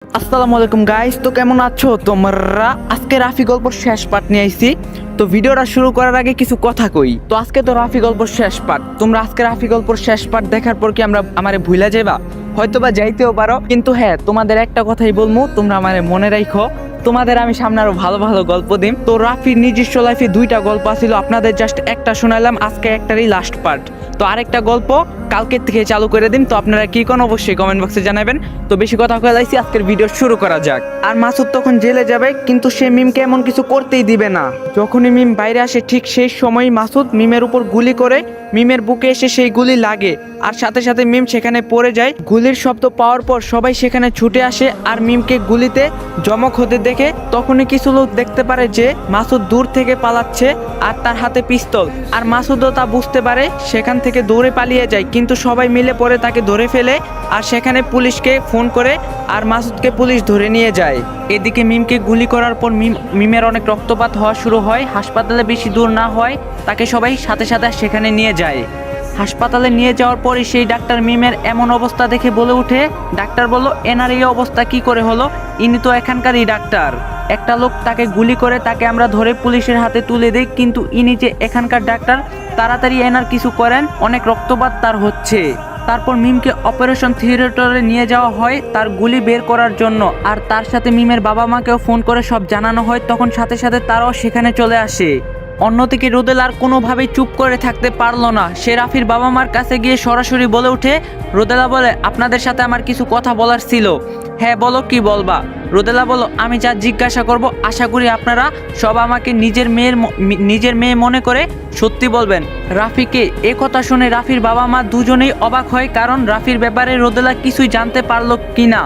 আসসালামু আলাইকুম গাইস, তো কেমন আছো তোমরা? আজকে রাফি গল্পর শেষ পার্ট নিয়ে আইছি। তো ভিডিওটা শুরু করার আগে কিছু কথা কই। তো আজকে তো রাফি গল্পর শেষ পার্ট। তোমরা আজকে রাফি গল্পর শেষ পার্ট দেখার পর কি আমারে ভুলা যাইবা? হয়তোবা যাইতেও পারো, কিন্তু হ্যাঁ, তোমাদের একটা কথাই বলবো, তোমরা আমারে মনে রাখো। তোমাদের আমি সামনে আরো ভালো ভালো গল্প দিম। তো রাফির নিজস্ব লাইফে দুইটা গল্প আছিল, আপনাদের জাস্ট একটা শোনালাম, আজকে একটারই লাস্ট পার্ট। তো আরেকটা গল্প কালকের থেকে চালু করে দিন। তো আপনারা কি কোন অবশ্যই কমেন্ট বক্সে জানাবেন। তো বেশি কথা কয়ে লাইছি, আজকের ভিডিও শুরু করা যাক। আর মাসুদ তখন জেলে যাবে, কিন্তু সে মিমকে এমন কিছু করতেই দিবে না। যখনই মিম বাইরে আসে ঠিক সেই সময়ই মাসুদ মিমের উপর গুলি করে মিমের বুকে এসে সেই গুলি লাগে, আর সাথে সাথে মিম সেখানে পড়ে যায়। গুলির শব্দ পাওয়ার পর সবাই সেখানে ছুটে আসে, আর মিমকে গুলিতে জমক হতে দেখে তখনই কিছু লোক দেখতে পারে যে মাসুদ দূর থেকে পালাচ্ছে আর তার হাতে পিস্তল। আর মাসুদও তা বুঝতে পারে, সেখান থেকে দৌড়ে পালিয়ে যায়, কিন্তু সবাই মিলে পরে তাকে ধরে ফেলে আর সেখানে পুলিশকে ফোন করে, আর মাসুদকে পুলিশ ধরে নিয়ে যায়। এদিকে মিমকে গুলি করার পর মিমের অনেক রক্তপাত হওয়া শুরু হয়। হাসপাতালে বেশি দূর না হয় তাকে সবাই সাথে সাথে সেখানে নিয়ে যায়। হাসপাতালে নিয়ে যাওয়ার পরই সেই ডাক্তার মিমের এমন অবস্থা দেখে বলে উঠে, ডাক্তার বলল, এনার এই অবস্থা কি করে হলো? ইনি তো এখানকারই ডাক্তার। একটা লোক তাকে গুলি করে তাকে আমরা ধরে পুলিশের হাতে তুলে দিই, কিন্তু ইনি যে এখানকার ডাক্তার, তাড়াতাড়ি এনার কিছু করেন, অনেক রক্তপাত তার হচ্ছে। তারপর মিমকে অপারেশন থিয়েটারে নিয়ে যাওয়া হয় তার গুলি বের করার জন্য, আর তার সাথে মিমের বাবা মাকেও ফোন করে সব জানানো হয়। তখন সাথে সাথে তারাও সেখানে চলে আসে। অন্যদিকে রোদেলা আর কোনোভাবেই চুপ করে থাকতে পারলো না। সে রাফির বাবা মার কাছে গিয়ে সরাসরি বলে ওঠে, রোদেলা বলে, আপনাদের সাথে আমার কিছু কথা বলার ছিল। হ্যাঁ বলো, কি বলবা? রোদেলা বলো, আমি যা জিজ্ঞাসা করব আশা করি আপনারা সব আমাকে নিজের মেয়ে মনে করে সত্যি বলবেন। রাফিকে এ কথা শুনে রাফির বাবা মা দুজনেই অবাক হয়, কারণ রাফির ব্যাপারে রোদেলা কিছুই জানতে পারলো কিনা।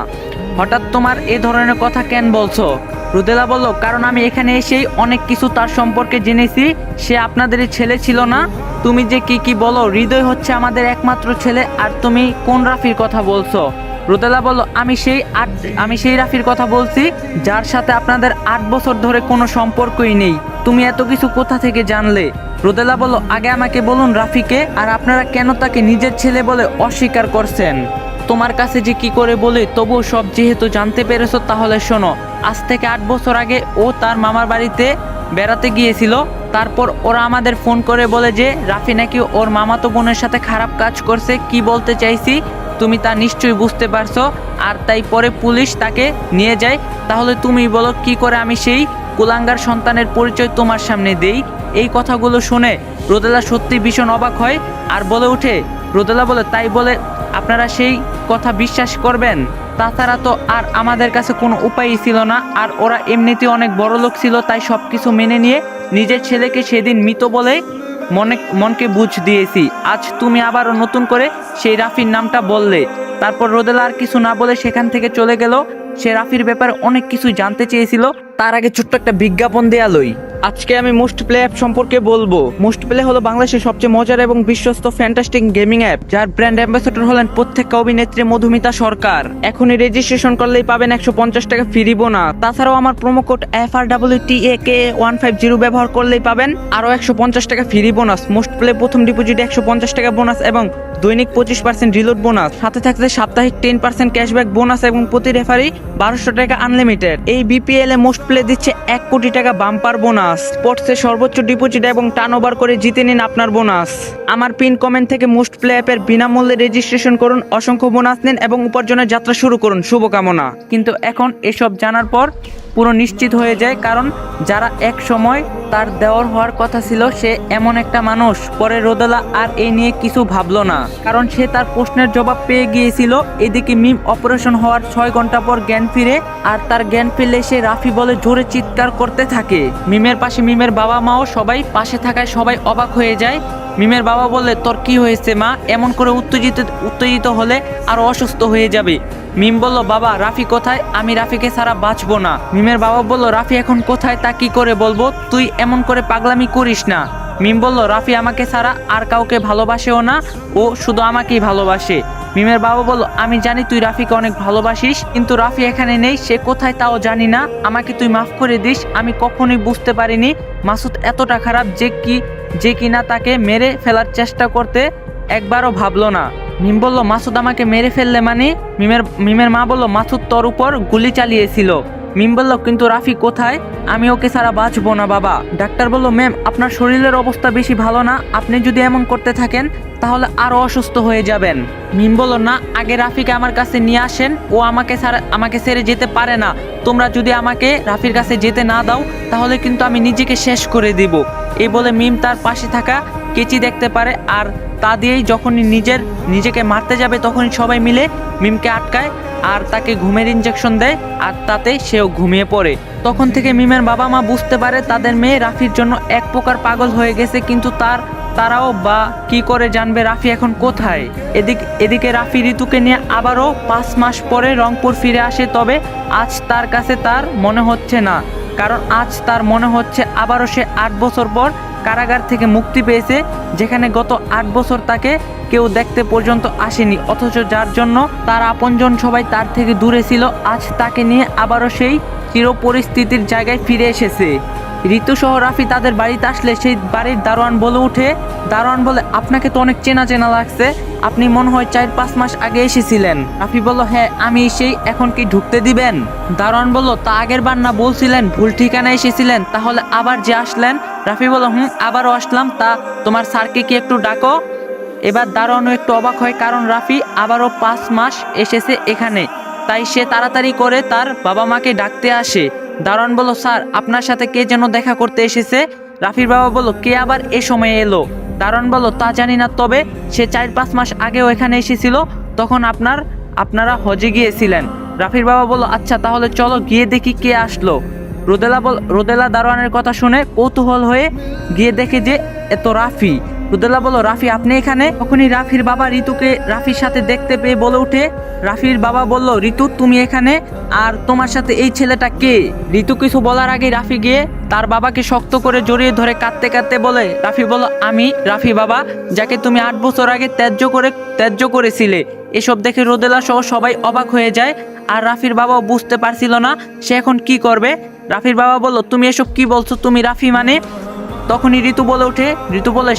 হঠাৎ তোমার এ ধরনের কথা কেন বলছো? রোদেলা বলল, কারণ আমি এখানে এসেই অনেক কিছু তার সম্পর্কে জেনেছি। সে আপনাদেরই ছেলে ছিল না? তুমি যে কি বলো? হৃদয় হচ্ছে আমাদের একমাত্র ছেলে, আর তুমি কোন রাফির কথা বলছো? রোদেলা বলল, আমি সেই রাফির কথা বলছি যার সাথে আপনাদের 8 বছর ধরে কোনো সম্পর্কই নেই। তুমি এত কিছু কোথা থেকে জানলে? রোদেলা বলল, আগে আমাকে বলুন রাফিকে, আর আপনারা কেন তাকে নিজের ছেলে বলে অস্বীকার করছেন? তোমার কাছে যে কি করে বলি, তবুও সব যেহেতু জানতে পেরেছো, তাহলে শোনো। আজ থেকে 8 বছর আগে ও তার মামার বাড়িতে বেড়াতে গিয়েছিল। তারপর ওরা আমাদের ফোন করে বলে যে রাফি নাকি ওর মামাতো বোনের সাথে খারাপ কাজ করছে। কি বলতে চাইছি তুমি তা নিশ্চয়ই বুঝতে পারছো। আর তাই পরে পুলিশ তাকে নিয়ে যায়। তাহলে তুমি বলো, কি করে আমি সেই কুলাঙ্গার সন্তানের পরিচয় তোমার সামনে দেই? এই কথাগুলো শুনে রোদেলা সত্যি ভীষণ অবাক হয় আর বলে ওঠে, রোদেলা বলে, তাই বলে আপনারা সেই কথা বিশ্বাস করবেন? তাছাড়া তো আর আমাদের কাছে কোনো উপায়ই ছিল না, আর ওরা এমনিতে অনেক বড় লোক ছিল, তাই সব কিছু মেনে নিয়ে নিজের ছেলেকে সেদিন মৃত বলে মনকে বুঝ দিয়েছি। আজ তুমি আবারও নতুন করে সেই রাফির নামটা বললে। তারপর রোদেলা আর কিছু না বলে সেখান থেকে চলে গেল। সে রাফির ব্যাপারে অনেক কিছু জানতে চেয়েছিল। তার আগে ছোট্ট একটা বিজ্ঞাপন দেয়ালই। আজকে আমি মোস্ট প্লে অ্যাপ সম্পর্কে বলবো। মোস্ট প্লে হলো বাংলাদেশের সবচেয়ে মজার এবং বিশ্বস্ত ফ্যান্টাস্টিক গেমিং অ্যাপ, যার ব্র্যান্ড অ্যাম্বাসেডর হলেন প্রত্যেক অভিনেত্রী মধুমিতা সরকার। এখনই রেজিস্ট্রেশন করলেই পাবেন 150 টাকা ফ্রি বোনাস। তাছাড়াও আমার প্রোমো কোড FRWTAK150 ব্যবহার করলেই পাবেন আরো 150 টাকা ফ্রি বোনাস। মোস্ট প্লে প্রথম ডিপোজিটে 150 টাকা বোনাস এবং দৈনিক 25% রিলোড বোনাস। সাথে থাকছে সাপ্তাহিক 10% ক্যাশব্যাক বোনাস এবং প্রতি রেফারি 1200 টাকা আনলিমিটেড। এই বিপিএল এ মোস্ট প্লে দিচ্ছে 1 কোটি টাকা বাম্পার বোনাস। স্পোর্টসে সর্বোচ্চ ডিপোজিট এবং টার্নওভার করে জিতে নিন আপনার বোনাস। আমার পিন কমেন্ট থেকে মোস্ট প্লে অ্যাপের বিনামূল্যে রেজিস্ট্রেশন করুন, অসংখ্য বোনাস নিন এবং উপার্জনের যাত্রা শুরু করুন। শুভকামনা। কিন্তু এখন এসব জানার পর পুরো নিশ্চিত হয়ে যায়, কারণ যারা এক সময় তার দেওয়ার হওয়ার কথা ছিল, সে এমন একটা মানুষ। পরে রোদেলা আর এই নিয়ে কিছু ভাবলো না, কারণ সে তার প্রশ্নের জবাব পেয়ে গিয়েছিল। এদিকে মিম অপারেশন হওয়ার 6 ঘন্টা পর জ্ঞান ফিরে, আর তার জ্ঞান ফিরলে সে রাফি বলে জোরে চিৎকার করতে থাকে। মিমের পাশে মিমের বাবা মাও সবাই পাশে থাকায় সবাই অবাক হয়ে যায়। মিমের বাবা বললে, তোর কি হয়েছে মা? এমন করে উত্তেজিত হলে আরো অসুস্থ হয়ে যাবে। মিম বলল, বাবা রাফি কোথায়? আমি রাফিকে ছাড়া বাঁচবো না। মিমের বাবা বলল, রাফি এখন কোথায় তা কি করে বলবো? তুই এমন করে পাগলামি করিস না। মিম বলল, রাফি আমাকে ছাড়া আর কাউকে ভালোবাসেও না, ও শুধু আমাকেই ভালোবাসে। মিমের বাবা বলল, আমি জানি তুই রাফিকে অনেক ভালোবাসিস, কিন্তু রাফি এখানে নেই, সে কোথায় তাও জানি না। আমাকে তুই মাফ করে দিস। আমি কখনোই বুঝতে পারিনি মাসুদ এতটা খারাপ যে কিনা তাকে মেরে ফেলার চেষ্টা করতে একবারও ভাবলো না। মিম বলল মাসুদ আমাকে মেরে ফেললে মানে? মিমের মা বলল মাসুদ তোর উপর গুলি চালিয়েছিল। মিম বলল কিন্তু রাফি কোথায়? আমি ওকে ছাড়া বাঁচবো না বাবা। ডাক্তার বলল ম্যাম আপনার শরীরের অবস্থা বেশি ভালো না, আপনি যদি এমন করতে থাকেন তাহলে আরো অসুস্থ হয়ে যাবেন। মিম বলল না, আগে রাফিকে আমার কাছে নিয়ে আসেন, ও আমাকে ছেড়ে যেতে পারে না। তোমরা যদি আমাকে রাফির কাছে যেতে না দাও তাহলে কিন্তু আমি নিজেকে শেষ করে দিব। এই বলে মিম তার পাশে থাকা কেচি দেখতে পারে, আর তা দিয়েই যখনই নিজেকে মারতে যাবে তখনই সবাই মিলে মিমকে আটকায় আর তাকে ঘুমের ইঞ্জেকশন দেয়, আর তাতে সেও ঘুমিয়ে পড়ে। তখন থেকে মিমের বাবা মা বুঝতে পারে তাদের মেয়ে রাফির জন্য এক প্রকার পাগল হয়ে গেছে, কিন্তু তারাও বা কি করে জানবে রাফি এখন কোথায়। এদিকে রাফি ঋতুকে নিয়ে আবারও 5 মাস পরে রংপুর ফিরে আসে, তবে আজ তার কাছে তার মনে হচ্ছে না, কারণ আজ তার মনে হচ্ছে আবারও সে 8 বছর পর কারাগার থেকে মুক্তি পেয়েছে, যেখানে গত 8 বছর তাকে কেউ দেখতে পর্যন্ত আসেনি, অথচ যার জন্য তার আপনজন সবাই তার থেকে দূরে ছিল, আজ তাকে নিয়ে আবারও সেই চির পরিস্থিতির জায়গায় ফিরে এসেছে। ঋতু সহ রাফি তাদের বাড়িতে আসলে সেই বাড়ির দারোয়ান বলে আপনাকে তো অনেক চেনা চেনা লাগছে, আপনি মনে হয় 4-5 মাস আগে এসেছিলেন। রাফি বলল হ্যাঁ আমি সেই, এখন কি ঢুকতে দিবেন? দারোয়ান বলল তা আগের বার না বলছিলেন ভুল ঠিকানায় এসেছিলেন, তাহলে আবার যে আসলেন? রাফি বলল আবারও আসলাম, তা তোমার স্যারকে কি একটু ডাকো। এবার দারোয়ানও একটু অবাক হয়, কারণ রাফি আবারও 5 মাস এসেছে এখানে, তাই সে তাড়াতাড়ি করে তার বাবা মাকে ডাকতে আসে। দারোয়ান বলল স্যার আপনার সাথে কে যেন দেখা করতে এসেছে। রাফির বাবা বলল কে আবার এ সময়ে এলো? দারোয়ান বলল তা জানি না, তবে সে 4-5 মাস আগেও এখানে এসেছিল, তখন আপনারা হজে গিয়েছিলেন। রাফির বাবা বলল আচ্ছা তাহলে চলো গিয়ে দেখি কে আসলো। রোদেলা দারোয়ানের কথা শুনে কৌতূহল হয়ে গিয়ে দেখে যে এত রাফি। রোদেলা বলল রাফি আপনি এখানে? তখনই রাফির বাবা ঋতুকে রাফির সাথে দেখতে পেয়ে বলে ওঠে। রাফির বাবা বলল ঋতু তুমি এখানে, আর তোমার সাথে এই ছেলেটা কে? ঋতু কিছু বলার আগে রাফি গিয়ে তার বাবাকে শক্ত করে জড়িয়ে ধরে কাঁদতে কাঁদতে বলে, রাফি বলল আমি রাফি বাবা, যাকে তুমি 8 বছর আগে ত্যায্য করেছিলে। এসব দেখে রোদেলা সহ সবাই অবাক হয়ে যায়, আর রাফির বাবাও বুঝতে পারছিল না সে এখন কি করবে। রাফির বাবা বলল তুমি এসব কি বলছো, তুমি রাফি মানে? তখনই ঋতু বলে ওঠে, ঋতু বলে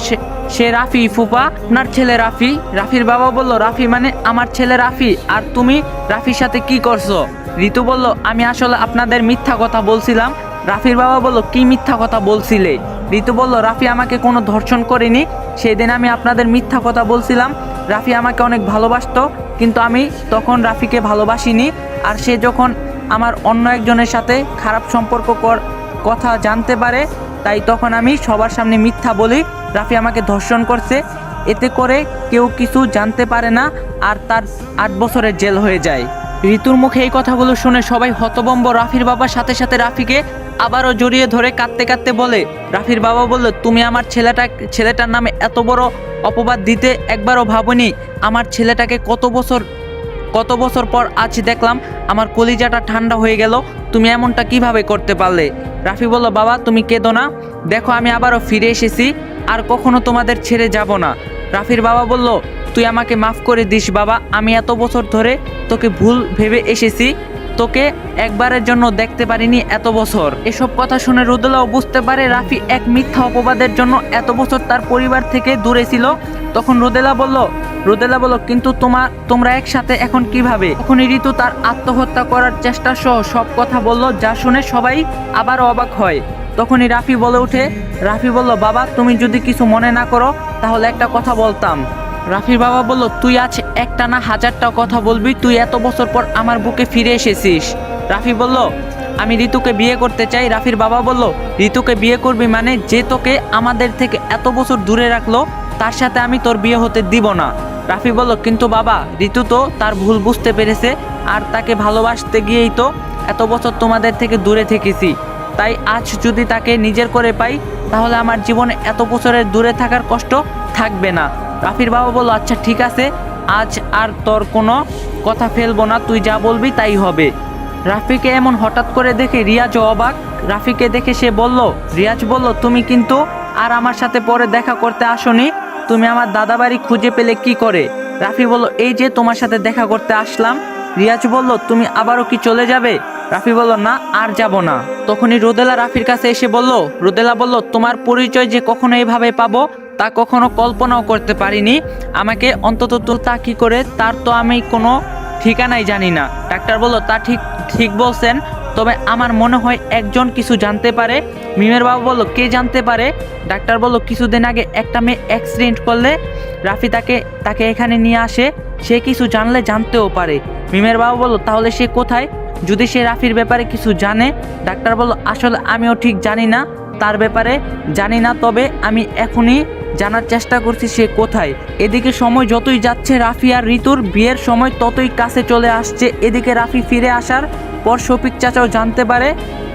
সে রাফি ফুপা, আপনার ছেলে রাফি। রাফির বাবা বলল রাফি মানে আমার ছেলে রাফি, আর তুমি রাফির সাথে কি করছো? ঋতু বলল আমি আসলে আপনাদের মিথ্যা কথা বলছিলাম। রাফির বাবা বলল কি মিথ্যা কথা বলছিলে? ঋতু বলল রাফি আমাকে কোনো ধর্ষণ করেনি, সেদিন আমি আপনাদের মিথ্যা কথা বলছিলাম। রাফি আমাকে অনেক ভালোবাসতো, কিন্তু আমি তখন রাফিকে ভালোবাসিনি, আর সে যখন আমার অন্য একজনের সাথে খারাপ সম্পর্ক কথা জানতে পারে, তাই তখন আমি সবার সামনে মিথ্যা বলি রাফি আমাকে ধর্ষণ করছে। এতে করে কেউ কিছু জানতে পারে না, আর তার 8 বছরের জেল হয়ে যায়। ঋতুর মুখে এই কথাগুলো শুনে সবাই হতভম্ব। রাফির বাবার সাথে সাথে রাফিকে আবারও জড়িয়ে ধরে কাঁদতে কাঁদতে বলে, রাফির বাবা বলল তুমি আমার ছেলেটার নামে এত বড় অপবাদ দিতে একবারও ভাবনি। আমার ছেলেটাকে কত বছর পর আজ দেখলাম, আমার কলিজাটা ঠান্ডা হয়ে গেল। তুমি এমনটা কিভাবে করতে পারলে? রাফি বলল বাবা তুমি কেঁদো না, দেখো আমি আবারও ফিরে এসেছি, আর কখনো তোমাদের ছেড়ে যাব না। রাফির বাবা বলল তুই আমাকে মাফ করে দিস বাবা, আমি এত বছর ধরে তোকে ভুল ভেবে এসেছি, তোকে একবারের জন্য দেখতে পারিনি এত বছর। এসব কথা শুনে রোদেলাও বুঝতে পারে রাফি এক মিথ্যা অপবাদের জন্য এত বছর তার পরিবার থেকে দূরে ছিল। তখন রোদেলা বলল কিন্তু তোমরা একসাথে এখন কিভাবে? তখন ঋতু তার আত্মহত্যা করার চেষ্টা সহ সব কথা বলল, যা শুনে সবাই আবার অবাক হয়। তখনই রাফি বলে ওঠে, রাফি বলল বাবা তুমি যদি কিছু মনে না করো তাহলে একটা কথা বলতাম। রাফির বাবা বলল তুই আজ একটা না 1000টা কথা বলবি, তুই এত বছর পর আমার বুকে ফিরে এসেছিস। রাফি বলল আমি ঋতুকে বিয়ে করতে চাই। রাফির বাবা বলল ঋতুকে বিয়ে করবি মানে? যে তোকে আমাদের থেকে এত বছর দূরে রাখলো তার সাথে আমি তোর বিয়ে হতে দিব না। রাফি বলল কিন্তু বাবা ঋতু তো তার ভুল বুঝতে পেরেছে, আর তাকে ভালোবাসতে গিয়েই তো এত বছর তোমাদের থেকে দূরে থেকেছি, তাই আজ যদি তাকে নিজের করে পাই তাহলে আমার জীবনে এত বছরের দূরে থাকার কষ্ট থাকবে না। রাফির বাবা বলল আচ্ছা ঠিক আছে, আজ আর তোর কোনো কথা ফেলবো না, তুই যা বলবি তাই হবে। রাফিকে এমন হঠাৎ করে দেখে রিয়াজও অবাক। রাফিকে দেখে রিয়াজ বলল তুমি কিন্তু আর আমার সাথে পরে দেখা করতে আসনি, তুমি আমার দাদাবাড়ি খুঁজে পেলে কি করে? রাফি বলল এই যে তোমার সাথে দেখা করতে আসলাম। রিয়াজ বলল তুমি আবারও কি চলে যাবে? রাফি বলল না আর যাব না। তখনই রোদেলা রাফির কাছে এসে রোদেলা বলল তোমার পরিচয় যে কখনো এইভাবে পাবো তা কখনো কল্পনাও করতে পারিনি। আমাকে অন্তত তো তা কী করে, তার তো আমি কোনো ঠিকানাই জানি না। ডাক্তার বলল তা ঠিক ঠিক বলছেন, তবে আমার মনে হয় একজন কিছু জানতে পারে। মিমের বাবা বলল কে জানতে পারে? ডাক্তার বলল কিছুদিন আগে একটা মেয়ে অ্যাক্সিডেন্ট করলে রাফি তাকে এখানে নিয়ে আসে, সে কিছু জানলে জানতেও পারে। মিমের বাবা বলল তাহলে সে কোথায়, যদি সে রাফির ব্যাপারে কিছু জানে? ডাক্তার বলল আসলে আমিও ঠিক জানি না, তার ব্যাপারে জানি না, তবে আমি এখনই জানার চেষ্টা করছি সে কোথায়। এদিকে সময় যতই যাচ্ছে রাফি আর ঋতুর বিয়ের সময় ততই কাছে চলে আসছে। এদিকে রাফি ফিরে আসার পর শফিক চাচাও জানতে পারে,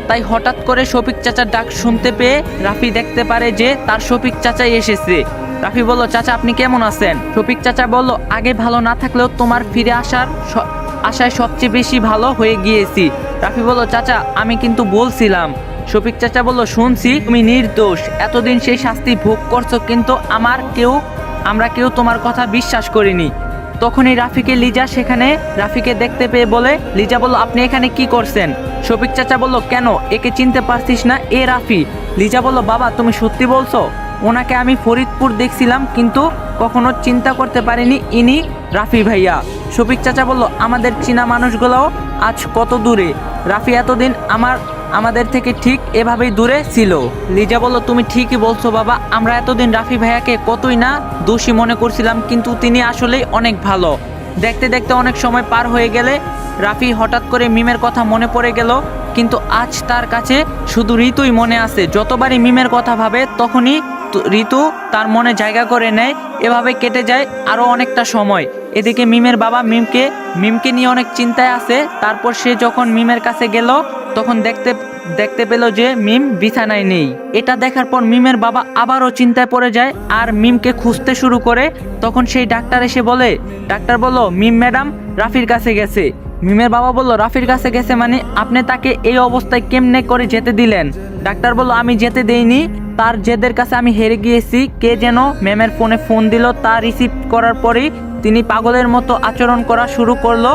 তাই হঠাৎ করে শফিক চাচার ডাক শুনতে পেয়ে রাফি দেখতে পারে যে তার শফিক চাচাই এসেছে। রাফি বলল চাচা আপনি কেমন আছেন? শফিক চাচা বলল আগে ভালো না থাকলেও তোমার ফিরে আসার আশায় সবচেয়ে বেশি ভালো হয়ে গিয়েছি। রাফি বলল চাচা আমি কিন্তু বলছিলাম। শফিক চাচা বলল শুনছি তুমি নির্দোষ, এতদিন সেই শাস্তি ভোগ করছো, কিন্তু আমরা কেউ তোমার কথা বিশ্বাস করিনি। তখনই রাফিকে দেখতে পেয়ে বলে, লিজা বলল আপনি এখানে কি করছেন? শফিক চাচা বলল কেন, একে চিনতে পারছিস না? এ রাফি। লিজা বলল বাবা তুমি সত্যি বলছো? ওনাকে আমি ফরিদপুর দেখছিলাম, কিন্তু কখনো চিন্তা করতে পারিনি ইনি রাফি ভাইয়া। শফিক চাচা বলল আমাদের চীনা মানুষগুলোও আজ কত দূরে। রাফি এতদিন আমাদের থেকে ঠিক এভাবেই দূরে ছিল। লিজা বলল তুমি ঠিকই বলছো বাবা, আমরা এতদিন রাফি ভাইয়াকে কতই না দোষী মনে করছিলাম, কিন্তু তিনি আসলেই অনেক ভালো। দেখতে দেখতে অনেক সময় পার হয়ে গেলে রাফি হঠাৎ করে মিমের কথা মনে পড়ে গেল, কিন্তু আজ তার কাছে শুধু ঋতুই মনে আছে। যতবারই মিমের কথা ভাবে তখনই ঋতু তার মনে জায়গা করে নেয়। এভাবে কেটে যায় আরও অনেকটা সময়। এদিকে মিমের বাবা মিমকে নিয়ে অনেক চিন্তায় আছে। তারপর সে যখন মিমের কাছে গেল তখন দেখতে পেল যে মিম বিছানায় নেই। এটা দেখার পর মিমের বাবা আবারও চিন্তায় পড়ে যায় আর মিমকে খুঁজতে শুরু করে। তখন সেই ডাক্তার এসে বলে, ডাক্তার বলল মিম ম্যাডাম রাফির কাছে গেছে। মিমের বাবা বলল রাফির কাছে গেছে মানে? আপনি তাকে এই অবস্থায় কেমনে করে যেতে দিলেন? ডাক্তার বলল আমি যেতে দেইনি, তার জেদের কাছে আমি হেরে গিয়েছি। কে যেন ম্যামের ফোন দিল, তা রিসিভ করার পরেই তিনি পাগলের মতো আচরণ করা শুরু করলো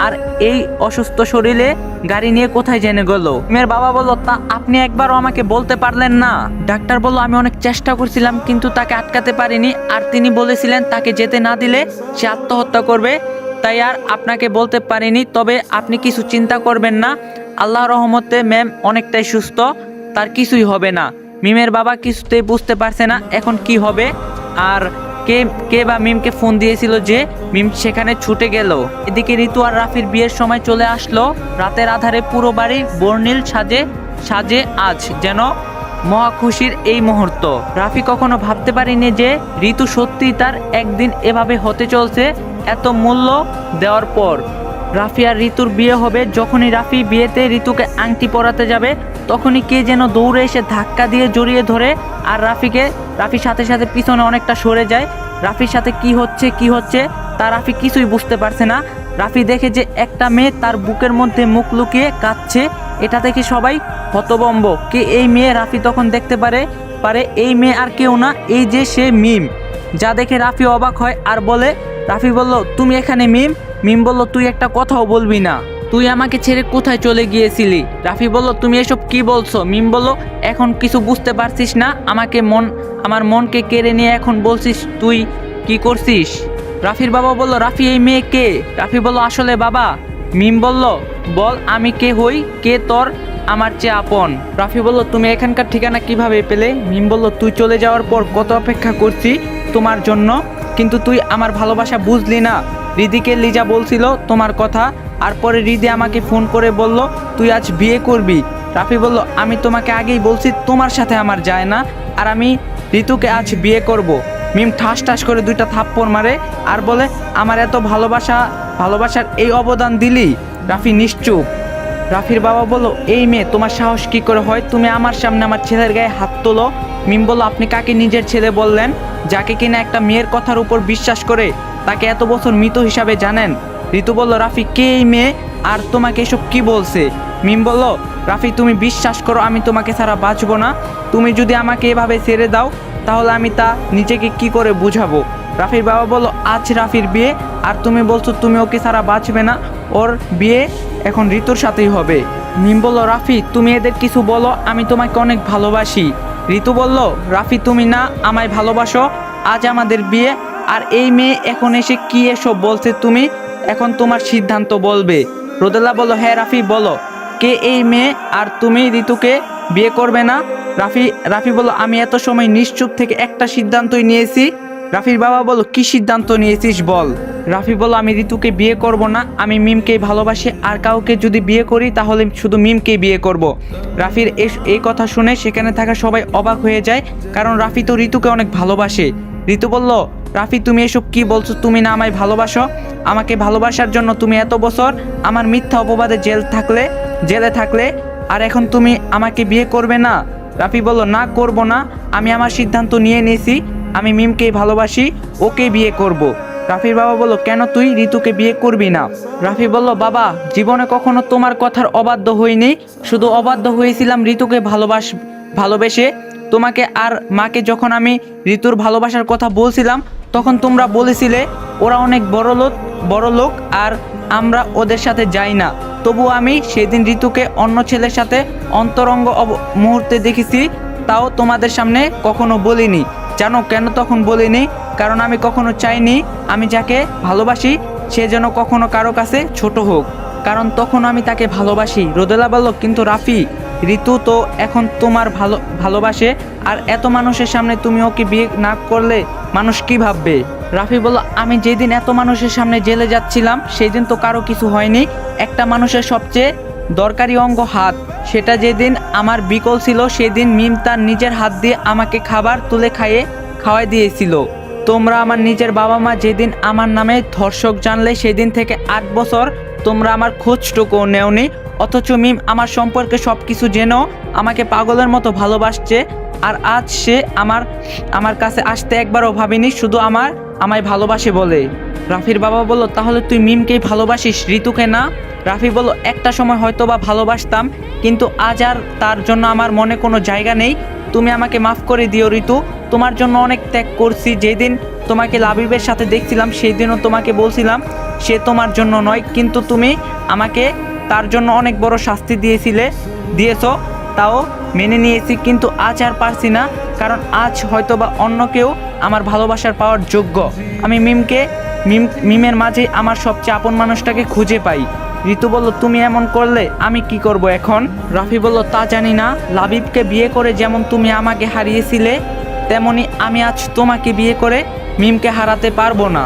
আর এই অসুস্থ শরীরে গাড়ি নিয়ে কোথায় জেনে গেল। মেয়ের বাবা বলল তা আপনি একবারও আমাকে বলতে পারলেন না? ডাক্তার বলল আমি অনেক চেষ্টা করছিলাম কিন্তু তাকে আটকাতে পারিনি, আর তিনি বলেছিলেন তাকে যেতে না দিলে সে আত্মহত্যা করবে, তাই আর আপনাকে বলতে পারিনি। তবে আপনি কিছু চিন্তা করবেন না, আল্লাহর রহমতে ম্যাম অনেকটাই সুস্থ, তার কিছুই হবে না। মিমের বাবা কিছুতেই বুঝতে পারছে না এখন কি হবে, আর কে বা মিমকে ফোন দিয়েছিল যে মিম সেখানে ছুটে গেল। এদিকে ঋতু আর রাফির বিয়ের সময় চলে আসলো। রাতের আধারে পুরো বাড়ি বর্ণিল সাজে আজ যেন মহা খুশির এই মুহূর্ত। রাফি কখনো ভাবতে পারেনি যে ঋতু সত্যি তার একদিন এভাবে হতে চলছে। এত মূল্য দেওয়ার পর রাফি আর ঋতুর বিয়ে হবে। যখনই রাফি বিয়েতে ঋতুকে আংটি পরাতে যাবে তখনই কে যেন দৌড়ে এসে ধাক্কা দিয়ে জড়িয়ে ধরে আর রাফির সাথে সাথে পিছনে অনেকটা সরে যায়। রাফির সাথে কি হচ্ছে তা রাফি কিছুই বুঝতে পারছে না। রাফি দেখে যে একটা মেয়ে তার বুকের মধ্যে মুখ লুকিয়ে কাঁদছে। এটা দেখে সবাই হতভম্ব। কে এই মেয়ে? রাফি তখন দেখতে পারে এই মেয়ে আর কেউ না, এই যে সে মিম। যা দেখে রাফি অবাক হয় আর বলে, রাফি বলল তুমি এখানে? মিম বলল তুই একটা কথাও বলবি না, তুই আমাকে ছেড়ে কোথায় চলে গিয়েছিলি? রাফি বলল তুমি এসব কি বলছো? মিম বলল এখন কিছু বুঝতে পারছিস না? আমার মনকে কেড়ে নিয়ে এখন বলছিস তুই কি করছিস? রাফির বাবা বলল রাফি এই মেয়ে কে? রাফি বলল আসলে বাবা। মিম বলল বল আমি কে হই, কে তোর আমার চেয়ে আপন? রাফি বলল তুমি এখানকার ঠিকানা কিভাবে পেলে? মিম বলল তুই চলে যাওয়ার পর কত অপেক্ষা করছি তোমার জন্য, কিন্তু তুই আমার ভালোবাসা বুঝলি না। রিদিকে লিজা বলছিল তোমার কথা, আর পরে রিদি আমাকে ফোন করে বলল তুই আজ বিয়ে করবি। রাফি বলল আমি তোমাকে আগেই বলছি তোমার সাথে আমার যায় না, আর আমি ঋতুকে আজ বিয়ে করব। মিম ঠাস করে দুইটা থাপ্পড় মারে আর বলে আমার এত ভালোবাসার এই অবদান দিলি? রাফি নিশ্চুপ। রাফির বাবা বলল এই মেয়ে তোমার সাহস কি করে হয়, তুমি আমার সামনে আমার ছেলের গায়ে হাত তোলো? মিম বলল আপনি কাকে নিজের ছেলে বললেন, যাকে কিনা একটা মেয়ের কথার উপর বিশ্বাস করে তাকে এত বছর মৃত হিসাবে জানেন? ঋতু বলল রাফি কে এই মেয়ে, আর তোমাকে এসব কি বলছে? মিম বলল রাফি তুমি বিশ্বাস করো আমি তোমাকে ছাড়া বাঁচবো না, তুমি যদি আমাকে এভাবে ছেড়ে দাও তাহলে আমি তা নিজেকে কি করে বুঝাবো? রাফির বাবা বলল আজ রাফির বিয়ে আর তুমি বলছো তুমি ওকে ছাড়া বাঁচবে না, ওর বিয়ে এখন ঋতুর সাথেই হবে। মিম বলল রাফি তুমি এদের কিছু বলো, আমি তোমাকে অনেক ভালোবাসি। ঋতু বলল, রাফি তুমি না আমায় ভালোবাসো, আজ আমাদের বিয়ে, আর এই মেয়ে এখন এসে কি এসব বলছে, তুমি এখন তোমার সিদ্ধান্ত বলবে। রোদেলা বলল, হ্যাঁ রাফি বলো, কে এই মেয়ে, আর তুমি ঋতুকে বিয়ে করবে না? রাফি বলল, আমি এত সময় নিশ্চুপ থেকে একটা সিদ্ধান্তই নিয়েছি। রাফির বাবা বলল, কি সিদ্ধান্ত নিয়েছিস বল। রাফি বলল, আমি ঋতুকে বিয়ে করব না, আমি মিমকেই ভালোবাসি, আর কাউকে যদি বিয়ে করি তাহলে শুধু মিমকেই বিয়ে করব। রাফির এই কথা শুনে সেখানে থাকা সবাই অবাক হয়ে যায়, কারণ রাফি তো ঋতুকে অনেক ভালোবাসে। ঋতু বলল, রাফি তুমি এসব কি বলছো, তুমি না আমায় ভালোবাসো? আমাকে ভালোবাসার জন্য তুমি এত বছর আমার মিথ্যা অপবাদে জেলে থাকলে, আর এখন তুমি আমাকে বিয়ে করবে না? রাফি বলল, না করব না, আমি আমার সিদ্ধান্ত নিয়ে নিয়েছি, আমি মিমকেই ভালোবাসি, ওকে বিয়ে করব। রাফির বাবা বলল, কেন তুই ঋতুকে বিয়ে করবি না? রাফি বলল, বাবা জীবনে কখনো তোমার কথার অবাধ্য হইনি, শুধু অবাধ্য হয়েছিলাম ঋতুকে ভালোবেসে। তোমাকে আর মাকে যখন আমি ঋতুর ভালোবাসার কথা বলছিলাম, তখন তোমরা বলেছিলে ওরা অনেক বড় লোক আর আমরা ওদের সাথে যাই না। তবু আমি সেদিন ঋতুকে অন্য ছেলের সাথে অন্তরঙ্গ মুহূর্তে দেখেছি, তাও তোমাদের সামনে কখনো বলিনি। জানো কেন তখন বলিনি? কারণ আমি কখনো চাইনি আমি যাকে ভালোবাসি সে যেন কখনো কারো কাছে ছোট হোক, কারণ তখন আমি তাকে ভালোবাসি। রোদেলা বলল, কিন্তু রাফি, ঋতু তো এখন তোমার ভালোবাসে, আর এত মানুষের সামনে তুমি ওকে বিয়ে না করলে মানুষ কি ভাববে? রাফি বলল, আমি যেদিন এত মানুষের সামনে জেলে যাচ্ছিলাম সেই দিন তো কারো কিছু হয়নি। একটা মানুষের সবচেয়ে দরকারি অঙ্গ হাত, সেটা যেদিন আমার বিকল ছিল সেদিন মিম তার নিজের হাত দিয়ে আমাকে খাবার তুলে খাওয়াই দিয়েছিল। তোমরা আমার নিজের বাবা মা যেদিন আমার নামে ধর্ষক জানলে সেদিন থেকে 8 বছর তোমরা আমার খোঁজটুকুও নেওনি, অথচ মিম আমার সম্পর্কে সব কিছু জেনেও আমাকে পাগলের মতো ভালোবাসছে, আর আজ সে আমার কাছে আসতে একবারও ভাবিনি, শুধু আমায় ভালোবাসে বলে। রাফির বাবা বলল, তাহলে তুই মিমকেই ভালোবাসিস, ঋতুকে না? রাফি বলল, একটা সময় হয়তো বা ভালোবাসতাম, কিন্তু আজ আর তার জন্য আমার মনে কোনো জায়গা নেই। তুমি আমাকে মাফ করে দিও ঋতু, তোমার জন্য অনেক ত্যাগ করছি। যেদিন তোমাকে লাবিবের সাথে দেখছিলাম সেই দিনও তোমাকে বলছিলাম সে তোমার জন্য নয়, কিন্তু তুমি আমাকে তার জন্য অনেক বড় শাস্তি দিয়েছো, তাও মেনে নিয়েছি, কিন্তু আজ আর পারছি না, কারণ আজ হয়তো বা অন্য কেউ আমার ভালোবাসার পাওয়ার যোগ্য। আমি মিমের মাঝে আমার সবচেয়ে আপন মানুষটাকে খুঁজে পাই। ঋতু বলল, তুমি এমন করলে আমি কি করব এখন? রাফি বলল, তা জানি না, লাবিবকে বিয়ে করে যেমন তুমি আমাকে হারিয়েছিলে, তেমনি আমি আজ তোমাকে বিয়ে করে মিমকে হারাতে পারবো না।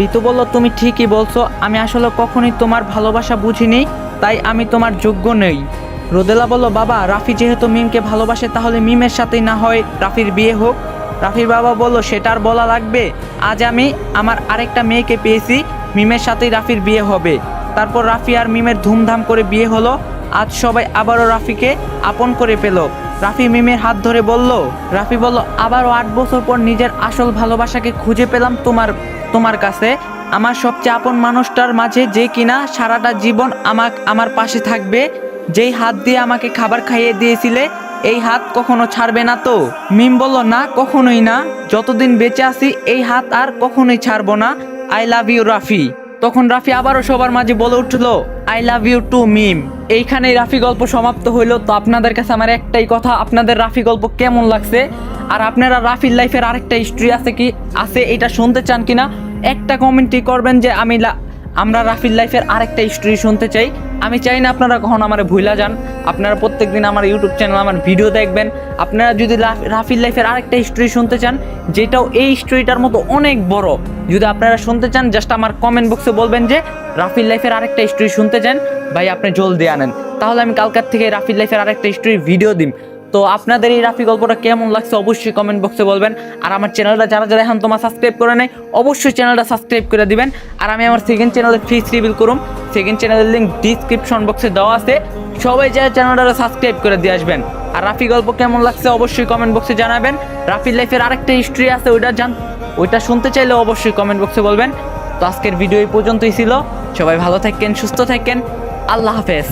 ঋতু বলল, তুমি ঠিকই বলছো, আমি আসলে কখনোই তোমার ভালোবাসা বুঝিনি, তাই আমি তোমার যোগ্য নই। রোদেলা বলল, বাবা রাফি যেহেতু মিমকে ভালোবাসে তাহলে মিমের সাথেই না হয় রাফির বিয়ে হোক। রাফির বাবা বলল, সেটা আর বলা লাগবে, আজ আমি আমার আরেকটা মেয়েকে পেয়েছি, মিমের সাথেই রাফির বিয়ে হবে। তারপর রাফি আর মিমের ধুমধাম করে বিয়ে হলো। আজ সবাই আবারও রাফিকে আপন করে পেল। রাফি মিমের হাত ধরে বলল, রাফি বলল, আবারও 8 বছর পর নিজের আসল ভালোবাসাকে খুঁজে পেলাম তোমার কাছে, আমার সবচেয়ে আপন মানুষটার মাঝে, যে কিনা সারাটা জীবন আমার পাশে থাকবে। যেই হাত দিয়ে আমাকে খাবার খাইয়ে দিয়েছিলে এই হাত কখনো ছাড়বে না তো? মিম বলল, না কখনোই না, যতদিন বেঁচে আছি এই হাত আর কখনোই ছাড়বো না। I love you Rafi. তখন রাফি আবারও সবার মাঝে বলে উঠলো, I love you too Mim. এইখানেই রাফি গল্প সমাপ্ত হইল। তো আপনাদের কাছে আমার একটাই কথা, আপনাদের রাফি গল্প কেমন লাগছে, আর আপনারা রাফির লাইফের আরেকটা হিস্ট্রি আছে এটা শুনতে চান কিনা একটা কমেন্টই করবেন, যে আমরা রাফির লাইফের আরেকটা হিস্ট্রি শুনতে চাই। আমি চাই না আপনারা কখন আমার ভুলা যান, আপনারা প্রত্যেকদিন আমার ইউটিউব চ্যানেল আমার ভিডিও দেখবেন। আপনারা যদি রাফির লাইফের আরেকটা হিস্ট্রি শুনতে চান, যেটাও এই হিস্ট্রিটার মতো অনেক বড়, যদি আপনারা শুনতে চান, জাস্ট আমার কমেন্ট বক্সে বলবেন যে রাফির লাইফের আরেকটা হিস্ট্রি শুনতে চান ভাই, আপনি জলদি আনেন, তাহলে আমি কালকার থেকে রাফির লাইফের আরেকটা হিস্ট্রি ভিডিও দিই। তো আপনাদের এই রাফি গল্পটা কেমন লাগছে অবশ্যই কমেন্ট বক্সে বলবেন। আর আমার চ্যানেলটা যারা এখন তোমার সাবস্ক্রাইব করে নেয় অবশ্যই চ্যানেলটা সাবস্ক্রাইব করে দিবেন। আর আমি আমার সেকেন্ড চ্যানেলে ফিস রিভিল করুম, সেকেন্ড চ্যানেলের লিঙ্ক ডিসক্রিপশন বক্সে দেওয়া আছে, সবাই যায় চ্যানেলটা সাবস্ক্রাইব করে দিয়ে আসবেন। আর রাফি গল্প কেমন লাগছে অবশ্যই কমেন্ট বক্সে জানাবেন। রাফির লাইফের আরেকটা হিস্ট্রি আছে, ওইটা শুনতে চাইলে অবশ্যই কমেন্ট বক্সে বলবেন। তো আজকের ভিডিও এই পর্যন্তই ছিল, সবাই ভালো থাকেন, সুস্থ থাকেন, আল্লাহ হাফেজ।